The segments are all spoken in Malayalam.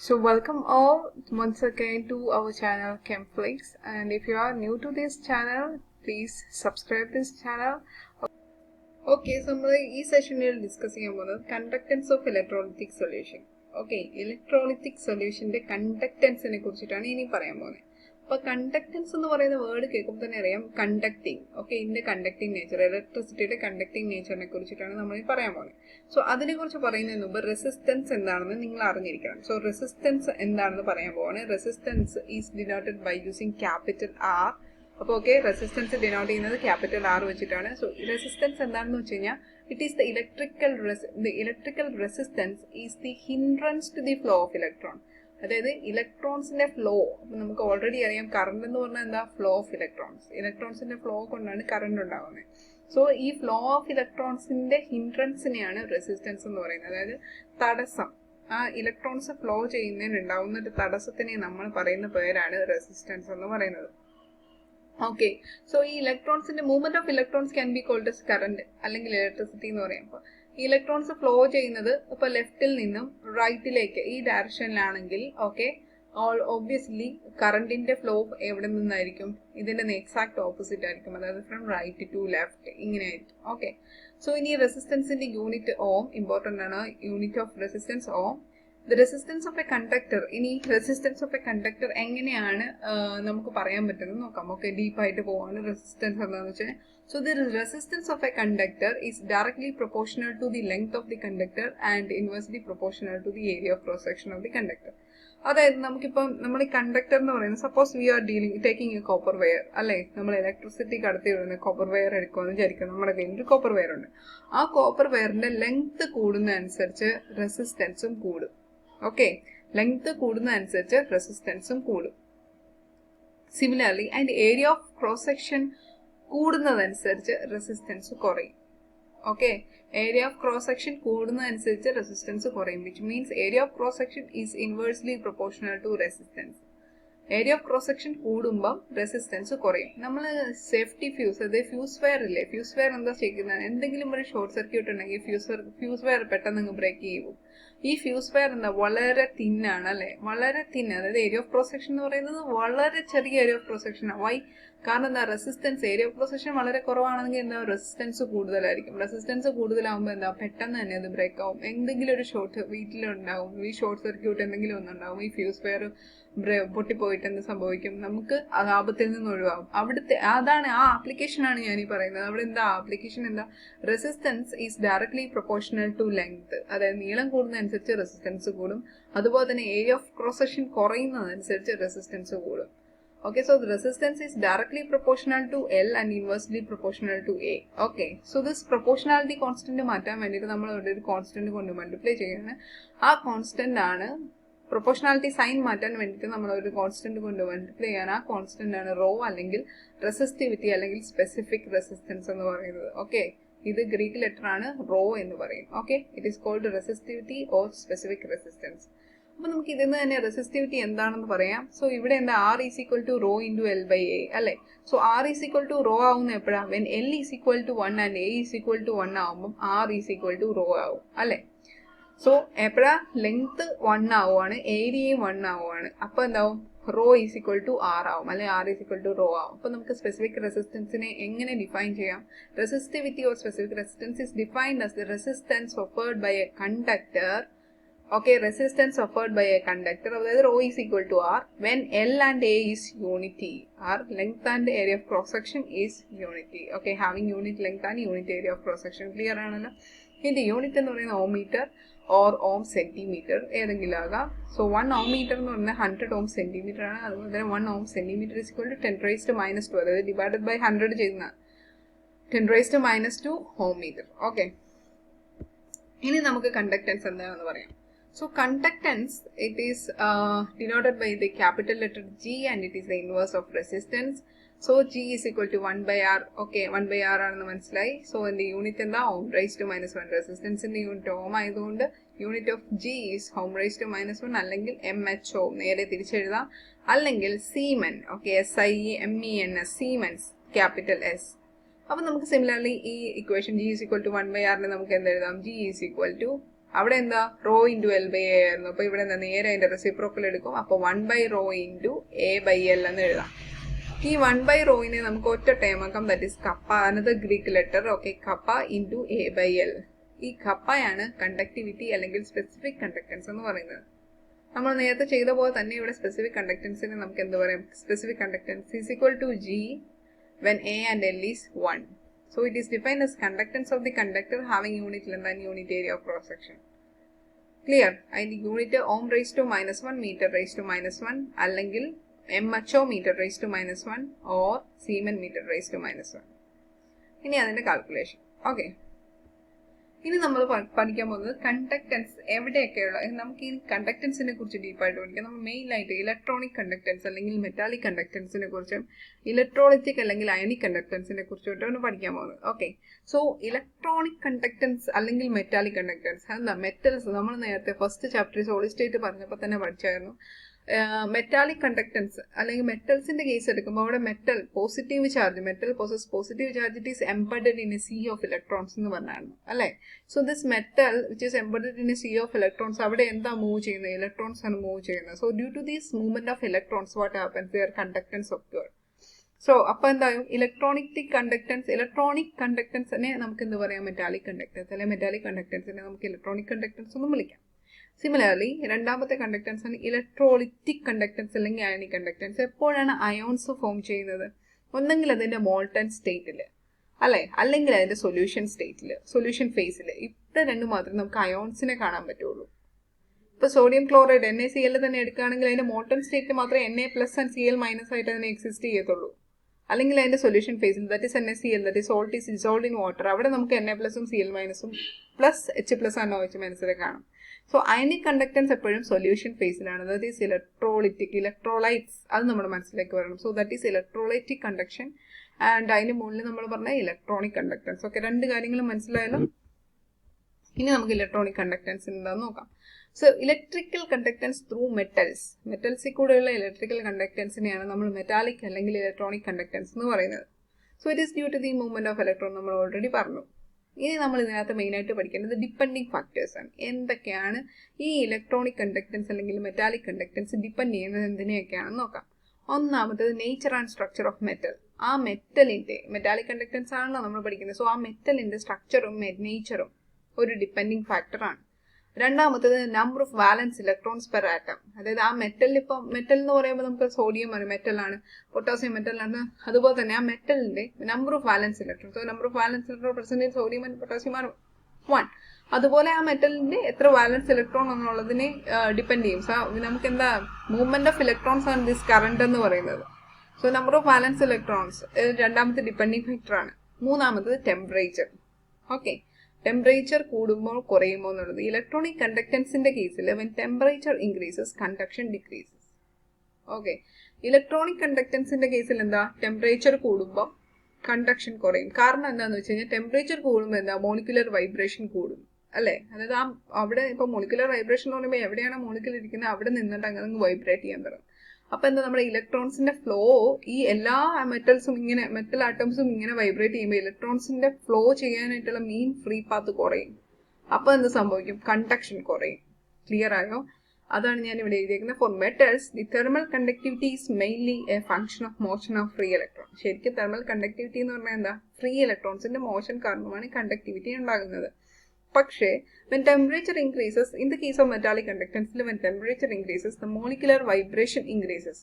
So welcome all once again to our channel Chemflix, and if you are new to this channel, please subscribe this channel. Okay, so നമ്മൾ ഈ സെഷനിൽ ഡിസ്കസ് ചെയ്യാൻ പോകുന്നത് conductance of electrolytic solution. Okay, electrolytic സൊല്യൂഷന്റെ കണ്ടക്ടൻസിനെ കുറിച്ചിട്ടാണ് ഇനി പറയാൻ പോകുന്നത്. അപ്പോൾ കണ്ടക്ടൻസ് എന്ന് പറയുന്ന വേർഡ് കേൾക്കുമ്പോൾ തന്നെ അറിയാം കണ്ടക്ടിങ്. ഓക്കെ, ഇതിന്റെ കണ്ടക്ടിങ് നേച്ചർ, ഇലക്ട്രിസിറ്റിയുടെ കണ്ടക്ടിങ് നേച്ചറിനെ കുറിച്ചിട്ടാണ് നമ്മൾ ഈ പറയാൻ പോകുന്നത്. സോ അതിനെക്കുറിച്ച് പറയുന്നതിന് മുമ്പ് റെസിസ്റ്റൻസ് എന്താണെന്ന് നിങ്ങൾ അറിഞ്ഞിരിക്കണം. സോ റെസിസ്റ്റൻസ് എന്താണെന്ന് പറയാൻ പോവാണ്. Resistance is denoted by using capital R. അപ്പോൾ ഓക്കെ, റെസിസ്റ്റൻസ് ഡിനോട്ട് ചെയ്യുന്നത് ക്യാപിറ്റൽ ആർ വെച്ചിട്ടാണ്. സോ റെസിസ്റ്റൻസ് എന്താണെന്ന് വെച്ച് കഴിഞ്ഞാൽ it is the electrical resistance is the hindrance to the flow of electron. അതായത് ഇലക്ട്രോൺസിന്റെ ഫ്ലോ. നമുക്ക് ഓൾറെഡി അറിയാം കറണ്ട് എന്ന് പറഞ്ഞാൽ എന്താ, ഫ്ലോ ഓഫ് ഇലക്ട്രോൺസ്. ഇലക്ട്രോൺസിന്റെ ഫ്ലോ കൊണ്ടാണ് കറണ്ട് ഉണ്ടാകുന്നത്. സോ ഈ ഫ്ലോ ഓഫ് ഇലക്ട്രോൺസിന്റെ ഹിൻഡ്രൻസിനെയാണ് റെസിസ്റ്റൻസ് എന്ന് പറയുന്നത്. അതായത് തടസ്സം, ആ ഇലക്ട്രോൺസ് ഫ്ലോ ചെയ്യുന്നതിന് ഉണ്ടാവുന്ന ഒരു തടസ്സത്തിനെ നമ്മൾ പറയുന്ന പേരാണ് റെസിസ്റ്റൻസ് എന്ന് പറയുന്നത്. ഓക്കെ, സോ ഈ ഇലക്ട്രോൺസിന്റെ movement of electrons can be called as current അല്ലെങ്കിൽ ഇലക്ട്രിസിറ്റി എന്ന് പറയും. അപ്പോൾ ഇലക്ട്രോൺസ് ഫ്ലോ ചെയ്യുന്നത് ഇപ്പൊ ലെഫ്റ്റിൽ നിന്നും റൈറ്റിലേക്ക് ഈ ഡയറക്ഷനിലാണെങ്കിൽ ഓക്കെ, ഒബ്വിയസ്ലി കറണ്ടിന്റെ ഫ്ലോ എവിടെ നിന്നായിരിക്കും, ഇതിന്റെ എക്സാക്ട് ഓപ്പോസിറ്റ് ആയിരിക്കും. അതായത് ഫ്രം റൈറ്റ് ടു ലെഫ്റ്റ് ഇങ്ങനെ ആയിരിക്കും. ഓക്കെ, സോ ഇനി റെസിസ്റ്റൻസിന്റെ യൂണിറ്റ് ഓം ഇമ്പോർട്ടന്റ് ആണ്. Unit of resistance ohm. The resistance of a conductor. ഇനി റെസിസ്റ്റൻസ് ഓഫ് എ കണ്ടക്ടർ എങ്ങനെയാണ് നമുക്ക് പറയാൻ പറ്റുന്നത് നോക്കാം. ഓക്കെ, ഡീപ്പായിട്ട് പോവാണ് റെസിസ്റ്റൻസ് എന്താണെന്ന് വെച്ചാൽ. So the resistance of a conductor is directly proportional to the length of the conductor and inversely proportional to the area of cross section of the conductor. അതായത് നമുക്കിപ്പം നമ്മൾ ഈ കണ്ടക്ടർ എന്ന് പറയുന്നത്, suppose we are taking a copper wire അല്ലെ, നമ്മൾ ഇലക്ട്രിസിറ്റി കടത്തി വിടുന്ന കോപ്പർ വയർ എടുക്കുമെന്ന് വിചാരിക്കും. നമ്മുടെ കയ്യിൽ ഒരു കോപ്പർ വയർ ഉണ്ട്. ആ കോപ്പർ വയറിന്റെ ലെങ്ത് കൂടുന്നതനുസരിച്ച് റെസിസ്റ്റൻസും കൂടും. ഓക്കെ, ലെങ്ത് കൂടുന്നതനുസരിച്ച് റെസിസ്റ്റൻസും കൂടും. സിമിലർലി അതിന്റെ ഏരിയ ഓഫ് ക്രോസ് സെക്ഷൻ കൂടുന്നതനുസരിച്ച് റെസിസ്റ്റൻസ് കുറയും. Okay, area of cross section കൂടുന്നതനുസരിച്ച് റെസിസ്റ്റൻസ് കുറയും, which means area of cross section is inversely proportional to resistance. Area of cross section കൂടുമ്പോൾ റെസിസ്റ്റൻസ് കുറയും. നമ്മൾ സേഫ്റ്റി ഫ്യൂസ്, അതായത് ഫ്യൂസ് വയർ ഇല്ലേ, ഫ്യൂസ് വയർ എന്താ ചെയ്യുന്നത്, എന്തെങ്കിലും ഒരു ഷോർട്ട് സർക്യൂട്ട് ഉണ്ടെങ്കിൽ ഫ്യൂസ് വയർ പെട്ടെന്ന് ബ്രേക്ക് ചെയ്യും. ഈ ഫ്യൂസ് വയർ എന്താ, വളരെ തിന്നാണ് അല്ലെ, വളരെ തിന്ന്. അതായത് ഏരിയ ഓഫ് ക്രോസ് സെക്ഷൻ എന്ന് പറയുന്നത് വളരെ ചെറിയ ഏരിയ ഓഫ് ക്രോസ് സെക്ഷൻ ആണ്. വൈ? കാരണം എന്താ, resistance, area of cross section വളരെ കുറവാണെങ്കിൽ എന്താ, റെസിസ്റ്റൻസ് കൂടുതലായിരിക്കും. റെസിസ്റ്റൻസ് കൂടുതലാവുമ്പോൾ എന്താ, പെട്ടെന്ന് തന്നെ അത് ബ്രേക്ക് ആവും. എന്തെങ്കിലും ഒരു ഷോർട്ട് വീട്ടിലുണ്ടാവും, ഈ ഷോർട്ട് സർക്യൂട്ട് എന്തെങ്കിലും ഒന്നുണ്ടാവും, ഈ ഫ്യൂസ് വയർ പൊട്ടിപ്പോയിട്ട് എന്ത് സംഭവിക്കും, നമുക്ക് ആപത്തിൽ നിന്ന് ഒഴിവാകും. അവിടുത്തെ അതാണ്, ആ ആപ്ലിക്കേഷൻ ആണ് ഞാൻ ഈ പറയുന്നത്. അവിടെ എന്താ ആപ്ലിക്കേഷൻ, എന്താ, resistance is directly proportional to length. അതായത് നീളം കൂടുന്നതനുസരിച്ച് റെസിസ്റ്റൻസ് കൂടും. അതുപോലെ തന്നെ ഏരിയ ഓഫ് ക്രോസ് സെക്ഷൻ കുറയുന്നതനുസരിച്ച് റെസിസ്റ്റൻസ് കൂടും. Okay, so the resistance is directly proportional to L and inversely proportional to A. Okay, so this proportionality constant മാറ്റാൻ വേണ്ടിയിട്ട് നമ്മൾ ഇവിടെ ഒരു കോൺസ്റ്റന്റ് കൊണ്ട് മൾട്ടിപ്ലൈ ചെയ്യുന്നത്. ആ കോൺസ്റ്റന്റ് ആണ് പ്രൊപ്പോർഷണാലിറ്റി സൈൻ മാറ്റാൻ വേണ്ടിയിട്ട് നമ്മൾ ഒരു കോൺസ്റ്റന്റ് കൊണ്ട് മൾട്ടിപ്ലൈ ചെയ്യാൻ. ആ കോൺസ്റ്റന്റ് ആണ് റോ അല്ലെങ്കിൽ റെസിസ്റ്റിവിറ്റി അല്ലെങ്കിൽ സ്പെസിഫിക് റെസിസ്റ്റൻസ് എന്ന് പറയുന്നത്. ഓക്കെ, ഇത് ഗ്രീക്ക് ലെറ്റർ ആണ്, റോ എന്ന് പറയും. Okay, it is called resistivity or specific resistance. അപ്പൊ നമുക്ക് ഇതിൽ നിന്ന് തന്നെ റെസിസ്റ്റിവിറ്റി എന്താണെന്ന് പറയാം. സോ ഇവിടെ എന്താ, R is equal to rho into L by A അല്ലെ. So R is equal to rho ആവുന്ന എപ്പോഴാണ്, when L is equal to 1 and A is equal to 1 ആവുമ്പോൾ R is equal to rho ആവും അല്ലെ. സോ എപ്പോഴാ ലെങ്ത് 1 ആവുകയാണ്, ഏരിയയും 1 ആവുകയാണ്, അപ്പൊ എന്താവും, rho is equal to R ആവും അല്ലെ, R is equal to rho ആവും. അപ്പൊ നമുക്ക് സ്പെസിഫിക് റെസിസ്റ്റൻസിനെ എങ്ങനെ ഡിഫൈൻ ചെയ്യാം. Resistivity or specific resistance is defined as the resistance offered by a conductor. Okay, resistance offered by a conductor, അതായത് rho is equal to R when L and A is unity. R length and area of cross section is unity. Okay, having unit length and unit area of cross section. Clear ആണല്ലോ. ഇതിന്റെ യൂണിറ്റ് എന്ന് പറയുന്നത് ഓം മീറ്റർ ഓർ ഓം സെന്റിമീറ്റർ ഏതെങ്കിലും ആകാം. സോ 1 ഓം മീറ്റർ എന്ന് പറഞ്ഞാൽ 100 ഓം സെന്റിമീറ്റർ ആണ്. അതുപോലെ തന്നെ 1 ഓം സെന്റിമീറ്റർ ഇസ് ഈക്വൽ ടു 10⁻², അതായത് ഡിവൈഡഡ് ബൈ 100 ചെയ്യുന്ന 10⁻² ഓം മീറ്റർ. ഓക്കെ, ഇനി നമുക്ക് കണ്ടക്ടൻസ് എന്താണെന്ന് പറയാം. So conductance, it is denoted by the capital letter G and it is the inverse of resistance. So G is equal to 1 by R. Okay, 1 by R ആണെന്ന് മനസ്സിലായി. So in the unit എന്താ, ohm raised to -1. resistance in the unit ohm ആയതുകൊണ്ട് unit of G is ohm raised to -1 അല്ലെങ്കിൽ MHO നേരെ തിരിച്ചെഴുതാം, അല്ലെങ്കിൽ siemens. Okay, SIEMENS, Siemens, capital S. അപ്പൊ നമുക്ക് സിമിലർലി ഈ equation G is equal to 1 by R നെ നമുക്ക് എന്തെഴുതാം, G is equal to അവിടെ എന്താ rho into L by A ആയിരുന്നു. അപ്പോൾ ഇവിടെ എന്താ നേരെ അതിൻ്റെ റെസിപ്രോക്കൽ എടുക്കും. അപ്പോൾ 1/ρ ഇൻറ്റു a/l എന്ന് എഴുതാം. ഈ 1/ρ നമുക്ക് ഒറ്റ ടേം ആക്കാം. ദാറ്റ് ഈസ് കപ്പ, അനദർ ഗ്രീക്ക് ലെറ്റർ. ഓക്കെ, കപ്പ ഇൻറ്റു a/l. ഈ കപ്പയാണ് കണ്ടക്ടിവിറ്റി അല്ലെങ്കിൽ സ്പെസിഫിക് കണ്ടക്ടൻസ് എന്ന് പറയുന്നത്. നമ്മൾ നേരത്തെ ചെയ്ത പോലെ തന്നെ ഇവിടെ സ്പെസിഫിക് കണ്ടക്ടൻസിന് നമുക്ക് എന്ത് പറയാം? Specific conductance is equal to G when A and L is 1. So it is defined as conductance of the conductor having unit length and unit area of cross section. Clear? അതിന്റെ unit ohm raised to -1, meter raised to -1 അല്ലെങ്കിൽ mho meter raised to -1 or Siemens meter raised to -1. ഇനി അതിന്റെ കാൽക്കുലേഷൻ. ഓക്കെ, ഇനി നമ്മൾ പഠിക്കാൻ പോകുന്നത് കണ്ടക്ടൻസ് എവിടെയൊക്കെയുള്ള. നമുക്ക് ഈ കണ്ടക്ടൻസിനെ കുറിച്ച് ഡീപ്പായിട്ട് പഠിക്കാം. നമ്മൾ മെയിനായിട്ട് ഇലക്ട്രോണിക് കണ്ടക്ടൻസ് അല്ലെങ്കിൽ മെറ്റാലിക് കണ്ടക്ടൻസിനെ കുറിച്ചും ഇലക്ട്രോളിറ്റിക് അല്ലെങ്കിൽ അയണിക് കണ്ടക്ടൻസിനെ കുറിച്ചിട്ടാണ് പഠിക്കാൻ പോകുന്നത്. ഓക്കെ, സോ ഇലക്ട്രോണിക് കണ്ടക്ടൻസ് അല്ലെങ്കിൽ മെറ്റാലിക് കണ്ടക്ടൻസ് എന്താ? മെറ്റൽസ് നമ്മൾ നേരത്തെ ഫസ്റ്റ് ചാപ്റ്റർ സോളിഡ് സ്റ്റേറ്റ് പറഞ്ഞപ്പോൾ തന്നെ പഠിച്ചായിരുന്നു. മെറ്റാലിക് കണ്ടക്ടൻസ് അല്ലെങ്കിൽ മെറ്റൽസിന്റെ കേസ് എടുക്കുമ്പോൾ അവിടെ metal positive charge, metal possess positive charge, it is embedded in a sea of electrons എന്ന് പറഞ്ഞായിരുന്നു അല്ലേ. So this metal which is embedded in a sea of electrons, അവിടെ എന്താ മൂവ് ചെയ്യുന്നത്? ഇലക്ട്രോൺസ് ആണ് മൂവ് ചെയ്യുന്നത്. So due to these movement of electrons what happens? There conductance occur. So അപ്പൊ എന്തായും ഇലക്ട്രോണിക് കണ്ടക്ടൻസിനെ നമുക്ക് എന്ത് പറയാം? മെറ്റാലിക് കണ്ടക്ടൻസ് അല്ലെങ്കിൽ മെറ്റാലിക് കണ്ടക്ടൻസിനെ നമുക്ക് ഇലക്ട്രോണിക് കണ്ടക്ടൻസ് എന്നും വിളിക്കാം. സിമിലർലി രണ്ടാമത്തെ കണ്ടക്ടൻസ് ആണ് ഇലക്ട്രോളിറ്റിക് കണ്ടക്ടൻസ് അല്ലെങ്കിൽ അയണിക് കണ്ടക്ടൻസ്. എപ്പോഴാണ് അയോൺസ് ഫോം ചെയ്യുന്നത്? ഒന്നെങ്കിൽ അതിന്റെ മോൾട്ടൺ സ്റ്റേറ്റിൽ അല്ലെ, അല്ലെങ്കിൽ അതിന്റെ സൊല്യൂഷൻ സ്റ്റേറ്റിൽ, സൊല്യൂഷൻ ഫേസിൽ. ഇവിടെ രണ്ടും മാത്രമേ നമുക്ക് അയോൺസിനെ കാണാൻ പറ്റുള്ളൂ. ഇപ്പൊ സോഡിയം ക്ലോറൈഡ് NaCl തന്നെ എടുക്കുകയാണെങ്കിൽ അതിന്റെ മോൾട്ടൺ സ്റ്റേറ്റിൽ മാത്രമേ Na+ ആൻഡ് Cl- ആയിട്ട് അതിനെ എക്സിസ്റ്റ് ചെയ്യത്തുള്ളൂ. അല്ലെങ്കിൽ അതിന്റെ സൊല്യൂഷൻ ഫേസിൽ that is NaCl, that is salt is dissolved in water, അവിടെ നമുക്ക് Na+, Cl- plus H+ and OH- കാണും. സോ അയണിക് കണ്ടക്ടൻസ് എപ്പോഴും സൊല്യൂഷൻ ഫേസിലാണ്. ദാറ്റ് ഈസ് ഇലക്ട്രോളിറ്റിക്, ഇലക്ട്രോലൈറ്റ്സ്, അത് നമ്മുടെ മനസ്സിലേക്ക് വരണം. So that is electrolytic conduction. And അതിന് മുകളിൽ നമ്മൾ പറഞ്ഞ ഇലക്ട്രോണിക് കണ്ടക്ടൻസ്. ഓക്കെ, രണ്ട് കാര്യങ്ങളും മനസ്സിലായല്ലോ. ഇനി നമുക്ക് ഇലക്ട്രോണിക് കണ്ടക്ടൻസ് എന്താണെന്ന് നോക്കാം. So electrical conductance through metals, മെറ്റൽസിൽ കൂടെയുള്ള ഇലക്ട്രിക്കൽ കണ്ടക്ടൻസിനെയാണ് നമ്മൾ മെറ്റാലിക് അല്ലെങ്കിൽ ഇലക്ട്രോണിക് കണ്ടക്ടൻസ് എന്ന് പറയുന്നത്. So it is due to the movement of electron, നമ്മൾ ഓൾറെഡി പറഞ്ഞു. ഇനി നമ്മൾ ഇതിനകത്ത് മെയിനായിട്ട് പഠിക്കേണ്ടത് ഡിപ്പെൻഡിങ് ഫാക്ടേഴ്സ് ആണ്. എന്തൊക്കെയാണ് ഈ ഇലക്ട്രോണിക് കണ്ടക്ടൻസ് അല്ലെങ്കിൽ മെറ്റാലിക് കണ്ടക്ടൻസ് ഡിപ്പെൻഡ് ചെയ്യുന്നത് എന്തിനെയൊക്കെയാണെന്ന് നോക്കാം. ഒന്നാമത്തത് nature and structure of metal. ആ മെറ്റലിന്റെ, മെറ്റാലിക് കണ്ടക്ടൻസ് ആണല്ലോ നമ്മൾ പഠിക്കുന്നത്. സോ ആ മെറ്റലിന്റെ സ്ട്രക്ചറും നേച്ചറും ഒരു ഡിപ്പെൻഡിങ് ഫാക്ടറാണ്. രണ്ടാമത്തത് number of valence electrons per atom. അതായത് ആ മെറ്റലിൽ, ഇപ്പം മെറ്റൽ എന്ന് പറയുമ്പോൾ നമുക്ക് സോഡിയം ആണ് മെറ്റലാണ്, പൊട്ടാസ്യം മെറ്റലാണ്. അതുപോലെ തന്നെ ആ മെറ്റലിന്റെ number of valence electrons, so number of valence electron present in sodium and potassium ആണ് 1. അതുപോലെ ആ മെറ്റലിന്റെ എത്ര വാലൻസ് ഇലക്ട്രോൺ എന്നുള്ളതിനെ ഡിപ്പെൻഡ് ചെയ്യും. സോ നമുക്ക് എന്താ മൂവ്മെന്റ് ഓഫ് ഇലക്ട്രോൺസ് ആണ് ദിസ് കറന്റ് എന്ന് പറയുന്നത്. So number of valence electrons രണ്ടാമത്തെ ഡിപ്പെൻഡിങ് ഫാക്ടർ ആണ്. മൂന്നാമത്തത് ടെമ്പറേച്ചർ. ഓക്കെ, ടെമ്പറേച്ചർ കൂടുമ്പോൾ കുറയുമോ എന്നുള്ളത്. ഇലക്ട്രോണിക് കണ്ടക്ടൻസിന്റെ കേസിൽ when temperature increases conduction decreases. Okay, electronic കണ്ടക്ടൻസിന്റെ കേസിൽ എന്താ? ടെമ്പറേച്ചർ കൂടുമ്പോൾ കണ്ടക്ഷൻ കുറയും. കാരണം എന്താണെന്ന് വെച്ച് കഴിഞ്ഞാൽ ടെമ്പറേച്ചർ കൂടുമ്പോൾ എന്താ? മോളിക്കുലർ വൈബ്രേഷൻ കൂടും അല്ലേ. അതായത് അവിടെ ഇപ്പൊ മോളിക്കുലർ വൈബ്രേഷൻ എന്ന് പറയുമ്പോൾ എവിടെയാണ് മോളിക്കുലർ ഇരിക്കുന്നത് അവിടെ നിന്നിട്ട് അങ്ങനെ വൈബ്രേറ്റ് ചെയ്യാൻ തുടങ്ങും. അപ്പൊ എന്താ? നമ്മുടെ ഇലക്ട്രോൺസിന്റെ ഫ്ലോ, ഈ എല്ലാ മെറ്റൽസും ഇങ്ങനെ, മെറ്റൽ ആറ്റംസും ഇങ്ങനെ വൈബ്രേറ്റ് ചെയ്യുമ്പോൾ ഇലക്ട്രോൺസിന്റെ ഫ്ലോ ചെയ്യാനായിട്ടുള്ള മീൻ ഫ്രീ പാത്ത് കുറയും. അപ്പൊ എന്ത് സംഭവിക്കും? കണ്ടക്ഷൻ കുറയും. ക്ലിയർ ആയോ? അതാണ് ഞാൻ ഇവിടെ എഴുതിയിരിക്കുന്നത്. For metals the thermal conductivity is mainly a function of motion of free electron. ശരിക്കും തെർമൽ കണ്ടക്ടിവിറ്റി എന്ന് പറഞ്ഞാൽ എന്താ? ഫ്രീ ഇലക്ട്രോൺസിന്റെ മോഷൻ കാരണമാണ് കണ്ടക്ടിവിറ്റി ഉണ്ടാകുന്നത്. പക്ഷേ when temperature increases, in the case of metallic conductance, when temperature increases the molecular vibration increases.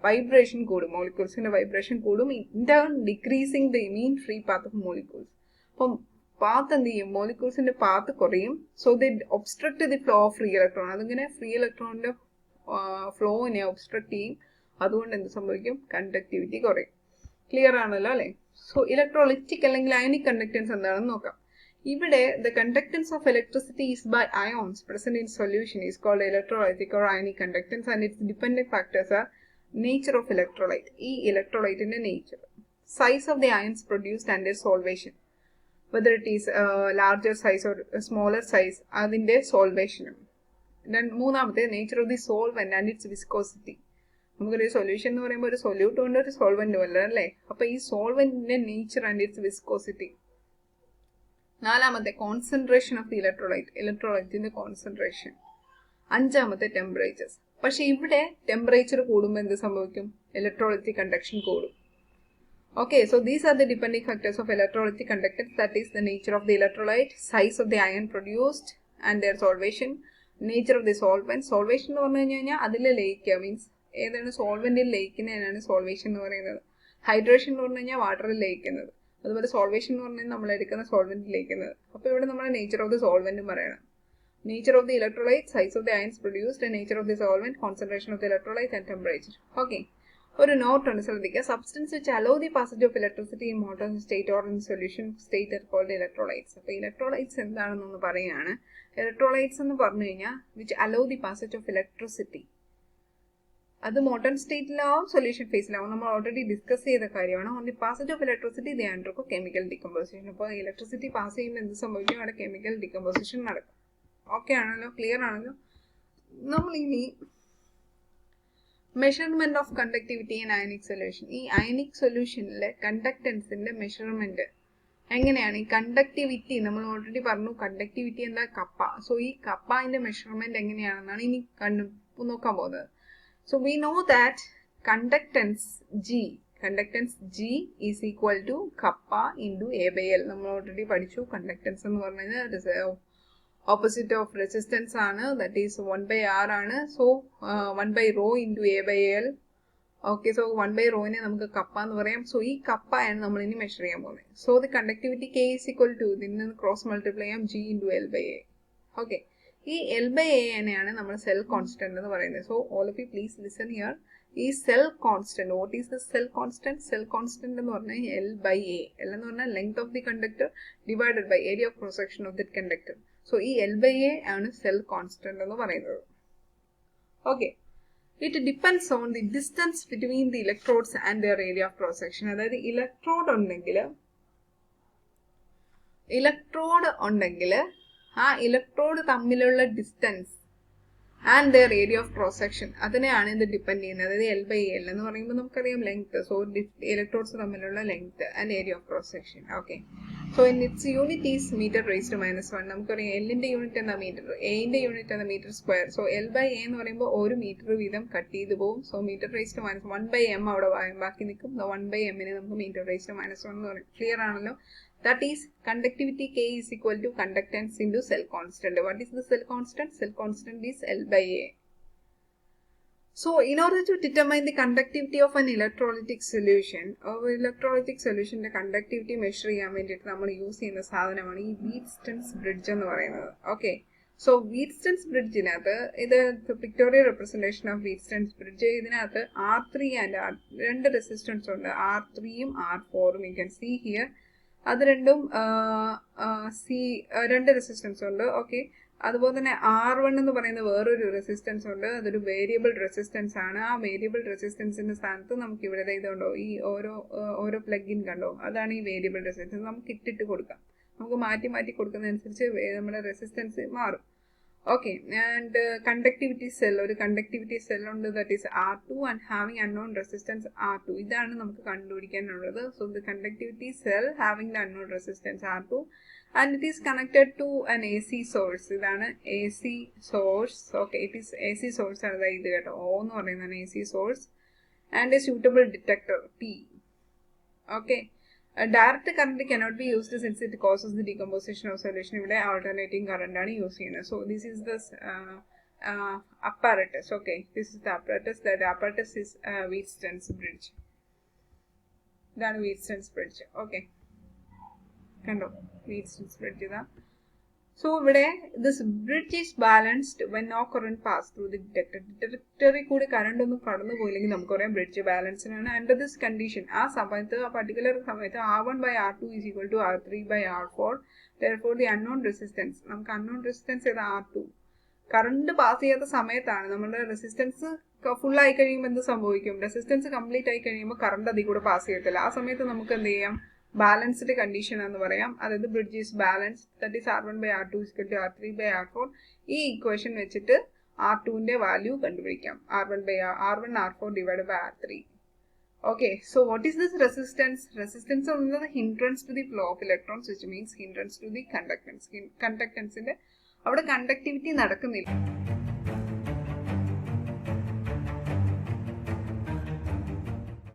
Vibration കൂടും, മോളിക്യൂൾസിന്റെ വൈബ്രേഷൻ കൂടും, in turn decreasing the mean free path of molecules. അപ്പം പാത്ത് എന്ത് ചെയ്യും? മോളിക്യൂൾസിന്റെ പാത്ത് കുറയും. So they obstruct the flow of free electron. അതിങ്ങനെ ഫ്രീ ഇലക്ട്രോണിന്റെ ഫ്ലോനെ ഒബ്സ്ട്രക്ട് ചെയ്യും. അതുകൊണ്ട് എന്ത് സംഭവിക്കും? കണ്ടക്ടിവിറ്റി കുറയും. ക്ലിയർ ആണല്ലോ അല്ലെ? സോ ഇലക്ട്രോളിറ്റിക് അല്ലെങ്കിൽ അയണിക് കണ്ടക്ടൻസ് എന്താണെന്ന് നോക്കാം. ഇവിടെ the conductance of electricity is by ions present in solution is called electrolytic or ionic conductance, and its dependent factors are nature of electrolyte, ഈ electrolyteന്റെ nature, size of the ions produced and their solvation, whether it is larger size or smaller size, അതിന്റെ solvation. മൂന്നാമത്തെ nature of the solvent and its viscosity. നമുക്കൊരു സൊല്യൂഷൻ എന്ന് പറയുമ്പോൾ ഒരു സൊല്യൂട്ടും ഉണ്ട് ഒരു സോൾവെന്റും അല്ല അല്ലേ. അപ്പൊ ഈ സോൾവെന്റിന്റെ നേച്ചർ ആൻഡ് ഇറ്റ്സ് വിസ്കോസിറ്റി. നാലാമത്തെ കോൺസെൻട്രേഷൻ ഓഫ് ദി ഇലക്ട്രോലൈറ്റിന്റെ കോൺസെൻട്രേഷൻ. അഞ്ചാമത്തെ ടെമ്പറേച്ചേഴ്സ്. പക്ഷെ ഇവിടെ ടെമ്പറേച്ചർ കൂടുമ്പോൾ എന്ത് സംഭവിക്കും? ഇലക്ട്രോലൈറ്റിക് കണ്ടക്ഷൻ കൂടും. Okay, so these are the depending factors of electrolytic conductance, that is the nature of the electrolyte, size of the ion produced and their solvation, nature of the solvent. Solvation എന്ന് പറഞ്ഞു കഴിഞ്ഞാൽ അതിൽ ലയിക്കുക, മീൻസ് ഏതാണ് സോൾവെന്റിൽ ലയിക്കുന്നതിനാണ് സോൾവേഷൻ എന്ന് പറയുന്നത്. ഹൈഡ്രേഷൻ എന്ന് പറഞ്ഞു കഴിഞ്ഞാൽ വാട്ടറിൽ ലയിക്കുന്നത്. അതുപോലെ സോൾവേഷൻ എന്ന് പറഞ്ഞാൽ നമ്മൾ എടുക്കുന്ന സോൾവെന്റിൽ ലയിക്കുന്നത്. അപ്പോൾ ഇവിടെ നമ്മൾ നേച്ചർ ഓഫ് ദി സോൾവെന്റും പറയണം. Nature of the electrolyte, size of the ions produced, and nature of the solvent, concentration of the electrolyte and temperature. Okay. ഒരു നോട്ട് ഉണ്ട്, ശ്രദ്ധിക്കുക. Substance which allow the passage of electricity in motor state or in solution state are called electrolytes. അപ്പോൾ ഇലക്ട്രോലൈറ്റ്സ് എന്താണെന്നൊന്ന് പറയുകയാണ്. ഇലക്ട്രോലൈറ്റ്സ് എന്ന് പറഞ്ഞു കഴിഞ്ഞാൽ which allow the passage of electricity, അത് മോട്ടോർ സ്റ്റേറ്റിലാവും സൊല്യൂഷൻ ഫേസിലാവും. നമ്മൾ ഓൾറെഡി ഡിസ്കസ് ചെയ്ത കാര്യമാണ്. On the passage of electricity the undergo chemical decomposition. അപ്പോൾ ഇലക്ട്രിസിറ്റി പാസ് ചെയ്യുമ്പോൾ എന്ത് സംഭവിക്കും? അവിടെ കെമിക്കൽ ഡികമ്പോസിഷൻ നടക്കും. ഓക്കെ ആണല്ലോ, ക്ലിയർ ആണല്ലോ. നമ്മളിനി measurement of conductivity in ionic solution. ഈ അയണിക് സൊല്യൂഷനിലെ കണ്ടക്ടൻസിന്റെ മെഷർമെന്റ് എങ്ങനെയാണ്? ഈ കണ്ടക്ടിവിറ്റി നമ്മൾ ഓൾറെഡി പറഞ്ഞു, കണ്ടക്ടിവിറ്റി എന്താ? കപ്പ. സോ ഈ കപ്പന്റെ മെഷർമെന്റ് എങ്ങനെയാണെന്നാണ് ഇനി നോക്കാൻ പോകുന്നത്. So we know that conductance G is equal to kappa into A/L. നമ്മൾ ഓൾറെഡി പഠിച്ചു. കണ്ടക്ടൻസ് എന്ന് പറഞ്ഞു കഴിഞ്ഞാൽ opposite of resistance ആണ്, that is 1/R ആണ്. So 1/ρ into A/L. Okay, so 1/ρ നെ നമുക്ക് കപ്പ എന്ന് പറയാം. സോ ഈ കപ്പ ആണ് നമ്മൾ ഇനി മെഷർ ചെയ്യാൻ പോകുന്നത്. So the conductivity K is equal to ഇതിന് ക്രോസ് മൾട്ടിപ്ലൈ ചെയ്യാം, G into L/A. ഓക്കെ, ഈ L/A നെയാണ് നമ്മൾ സെൽ കോൺസ്റ്റന്റ് എന്ന് പറയുന്നത്. So all of you please listen here. ഈ cell constant, what is the cell constant? Cell constant എന്ന് പറഞ്ഞാൽ L/A. L എന്ന് പറഞ്ഞാൽ length of the conductor divided by area of cross section of the conductor. So ഈ L/A ആണ് സെൽ കോൺസ്റ്റന്റ് എന്ന് പറയുന്നത്. Okay, it depends on the distance between the electrodes and their area of cross section. അതായത് ഇലക്ട്രോഡ് ഉണ്ടെങ്കിൽ ആ ഇലക്ട്രോഡ് തമ്മിലുള്ള distance and their area of cross section, അതിനെയാണ് ഇത് ഡിപ്പെൻഡ് ചെയ്യുന്നത്. അതായത് L/L എന്ന് പറയുമ്പോൾ നമുക്കറിയാം ലെങ്ത്. സോ ഇലക്ട്രോഡ്സ് തമ്മിലുള്ള length and area of cross section. Okay, so in its unit is meter raised -1. നമുക്കറിയാം എല്ലിന്റെ യൂണിറ്റ് എന്താ? മീറ്റർ. എന്റെ യൂണിറ്റ് എന്താ? Metre square. സോ L/A എന്ന് പറയുമ്പോൾ ഒരു മീറ്റർ വീതം കട്ട് ചെയ്ത് പോകും. സോ മീറ്റർ റേസ്ഡ് -1/m അവിടെ ബാക്കി നിൽക്കും. 1/m നെ നമുക്ക് മീറ്റർ റേസ്ഡ് -1 എന്ന് പറയും. ക്ലിയർ ആണല്ലോ? That is conductivity K is equal to conductance into cell constant. What is the cell constant? Cell constant is L/A. So in order to determine the conductivity of an electrolytic solution, the conductivity measure ചെയ്യാൻ വേണ്ടിയിട്ട് നമ്മൾ യൂസ് ചെയ്യുന്ന സാധനമാണ് ഈ വീറ്റ്സ്റ്റൺസ് ബ്രിഡ്ജ് എന്ന് പറയുന്നത്. ഓക്കെ, സോ വീറ്റ്സ്റ്റൺസ് ബ്രിഡ്ജിനകത്ത് ഇത് pictorial representation of Wheatstone's bridge. ഇതിനകത്ത് R3 ആൻഡ് രണ്ട് റെസിസ്റ്റൻസ് ഉണ്ട്, R3യും R4ഉം. You can see here. അത് രണ്ടും രണ്ട് റെസിസ്റ്റൻസ് ഉണ്ട്. ഓക്കെ, അതുപോലെ തന്നെ R1 എന്ന് പറയുന്ന വേറൊരു റെസിസ്റ്റൻസ് ഉണ്ട്. അതൊരു വേരിയബിൾ റെസിസ്റ്റൻസ് ആണ്. ആ വേരിയബിൾ റെസിസ്റ്റൻസിന്റെ സ്ഥാനത്ത് നമുക്ക് ഇവിടെ ഇതുണ്ടോ, ഈ ഓരോ പ്ലഗിൻ കണ്ടോ, അതാണ് ഈ വേരിയബിൾ റെസിസ്റ്റൻസ്. നമുക്ക് ഇട്ടിട്ട് കൊടുക്കാം. നമുക്ക് മാറ്റി മാറ്റി കൊടുക്കുന്നതനുസരിച്ച് നമ്മുടെ റെസിസ്റ്റൻസ് മാറും. Okay, and conductivity cell, ഒരു conductivity cell ഉണ്ട്, that is R2 and having unknown resistance R2. ഇതാണ് നമുക്ക് കണ്ടുപിടിക്കാനുള്ളത്. So the conductivity cell having the unknown resistance R2 and it is connected to an AC source. ഇതാണ് AC source. Okay, it is AC source ആണ് ഇത് കേട്ടോ. O എന്ന് പറയുന്നതാണ് AC source and a suitable detector P. Okay. Direct current cannot be used since it causes the decomposition of solution. ഇവിടെ alternating current ആണ് യൂസ് ചെയ്യുന്നത്. So this is the apparatus. Okay, this is the apparatus. The apparatus is Wheatstone's bridge. ഇതാണ് Wheatstone's bridge. Okay, കണ്ടോ Wheatstone's bridge ഇതാ. So ഇവിടെ this bridge is balanced when no current pass through the detector. Detector കൂടി കറണ്ട് ഒന്നും കടന്നു പോയില്ലെങ്കിൽ നമുക്ക് പറയാം ബ്രിഡ്ജ് ബാലൻസ്ഡ് ആണ്. അണ്ടർ ദിസ് കണ്ടീഷൻ ആ പർട്ടിക്കുലർ സമയത്ത് R1/R2 is equal to R3/R4. Therefore the unknown resistance, നമുക്ക് unknown resistance ഏതാ? R2. കറണ്ട് പാസ് ചെയ്യാത്ത സമയത്താണ് നമ്മുടെ റെസിസ്റ്റൻസ് ഫുൾ ആയി കഴിയുമ്പോൾ എന്ത് സംഭവിക്കും? റെസിസ്റ്റൻസ് കംപ്ലീറ്റ് ആയി കഴിയുമ്പോൾ കറണ്ട് അതിൽ കൂടെ പാസ് ചെയ്യത്തില്ല. ആ സമയത്ത് നമുക്ക് എന്ത് ചെയ്യാം? ബാലൻസ്ഡ് കണ്ടീഷൻ എന്ന് പറയാം. അതായത് bridge is balanced, that is R1/R2 is equal to R3/R4. ഈ ഇക്വേഷൻ വെച്ചിട്ട് R2ന്റെ വാല്യൂ കണ്ടുപിടിക്കാം. R1/R4 divided by R3. Okay, so what is this resistance? Resistance is the hindrance to the flow of electrons, which means hindrance to the conductance. Conductance in the conductivity നടക്കുന്നില്ല.